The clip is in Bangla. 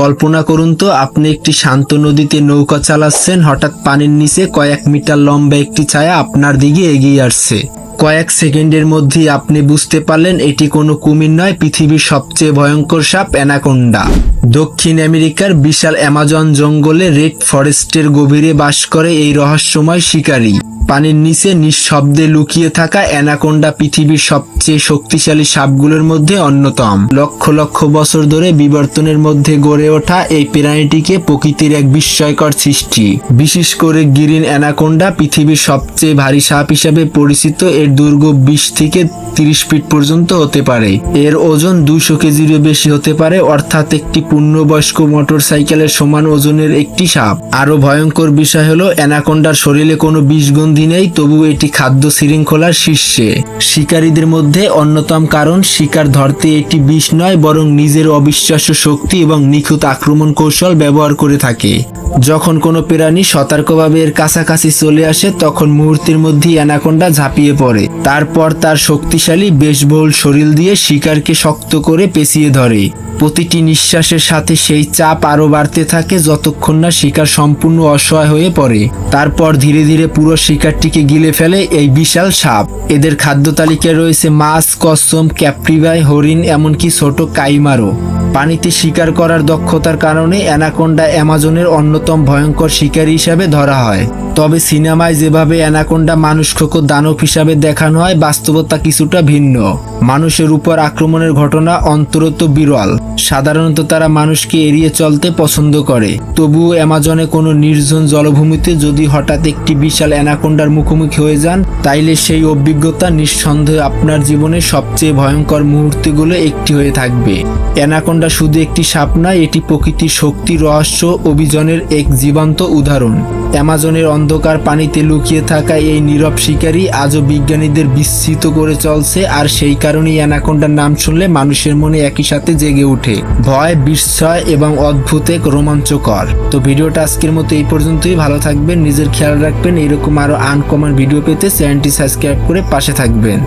কল্পনা করুন তো আপনি একটি শান্ত নদীতে নৌকা চালাচ্ছেন, হঠাৎ পানির নিচে কয়েক মিটার লম্বা একটি ছায়া আপনার দিকে এগিয়ে আসছে। কয়েক সেকেন্ডের মধ্যেই আপনি বুঝতে পারলেন এটি কোনো কুমির নয়, পৃথিবীর সবচেয়ে ভয়ঙ্কর সাপ অ্যানাকোন্ডা। দক্ষিণ আমেরিকার বিশাল অ্যামাজন জঙ্গলে রেড ফরেস্টের গভীরে বাস করে এই রহস্যময় শিকারী। পানির নিচে নিঃশব্দে লুকিয়ে থাকা অ্যানাকোন্ডা পৃথিবীর সবচেয়ে শক্তিশালী সাপগুলোর মধ্যে অন্যতম। লক্ষ লক্ষ বছর ধরে বিবর্তনের মধ্যে গড়ে ওঠা এই প্রাণীটিকে প্রকৃতির এক বিস্ময়কর সৃষ্টি। বিশেষ করে গ্রিন অ্যানাকোন্ডা পৃথিবীর সবচেয়ে ভারী সাপ হিসাবে পরিচিত। এর দৈর্ঘ্য 20 থেকে 30 ফিট পর্যন্ত হতে পারে। এর ওজন 200 কেজিরও বেশি হতে পারে, অর্থাৎ একটি পূর্ণবয়স্ক মোটরসাইকেলের সমান ওজনের একটি সাপ। আরো ভয়ঙ্কর বিষয় হলো অ্যানাকোন্ডার শরীরে কোনো বিষগন্ধি নেই, তবু এটি খাদ্য শৃঙ্খলার শীর্ষে। শিকারীদের মধ্যে অন্যতম কারণ শিকার ধরতে এটি বিষ নয়, বরং নিজের অবিশ্বাস্য শক্তি এবং নিখুঁত আক্রমণ কৌশল ব্যবহার করে থাকে। যখন কোনো প্রাণী সতর্কভাবে এর কাছাকাছি চলে আসে, তখন মুহূর্তের মধ্যেই অ্যানাকোন্ডা ঝাঁপিয়ে পড়ে। তারপর তার শক্তিশালী বেশবহুল শরীর দিয়ে শিকারকে শক্ত করে পেঁচিয়ে ধরে। প্রতিটি নিঃশ্বাসের সাথে সেই চাপ আরো বাড়তে থাকে, যতক্ষণ না শিকার সম্পূর্ণ অসহায় হয়ে পড়ে। তারপর ধীরে ধীরে পুরো শিকারটিকে গিলে ফেলে এই বিশাল সাপ। এদের খাদ্য তালিকায় রয়েছে মাছ, কচ্ছপ, ক্যাপ্রিবাই, হরিণ, এমনকি ছোট কাইমারও। পানিতে শিকার করার দক্ষতার কারণে অ্যানাকোন্ডা অ্যামাজনের অন্যতম ভয়ঙ্কর শিকারী হিসাবে ধরা হয়। তবে সিনেমায় যেভাবে অ্যানাকোন্ডা মানুষখোকো দানব হিসাবে দেখানো হয়, বাস্তবতা কিছুটা ভিন্ন। মানুষের উপর আক্রমণের ঘটনা অন্তত বিরল। সাধারণত তারা মানুষকে এড়িয়ে চলতে পছন্দ করে। তবুও অ্যামাজনে কোনো নির্জন জলভূমিতে যদি হঠাৎ একটি বিশাল অ্যানাকোন্ডার মুখোমুখি হয়ে যান, তাইলে সেই অভিজ্ঞতা নিঃসন্দেহে আপনার জীবনের সবচেয়ে ভয়ঙ্কর মুহূর্তগুলো একটি হয়ে থাকবে। অ্যানাকোন্ডা শুধু একটি সাপ নয়, এটি প্রকৃতির শক্তি, রহস্য, অভিযানের এক জীবন্ত উদাহরণ। অ্যামাজনের অন্ধকার পানিতে লুকিয়ে থাকা এই নীরব শিকারী আজও বিজ্ঞানীদের বিস্মিত করে চলছে, আর সেই কারণেই অ্যানাকোন্ডার নাম শুনলে মানুষের মনে একই সাথে জেগে ওঠে ভয়, বিস্ময় এবং অদ্ভুত এক রোমাঞ্চকর। তো ভিডিওটা আজকের মতো এই পর্যন্তই। ভালো থাকবেন, নিজের খেয়াল রাখবেন। এরকম আরো আনকমন ভিডিও পেতে চ্যানেলটি সাবস্ক্রাইব করে পাশে থাকবেন।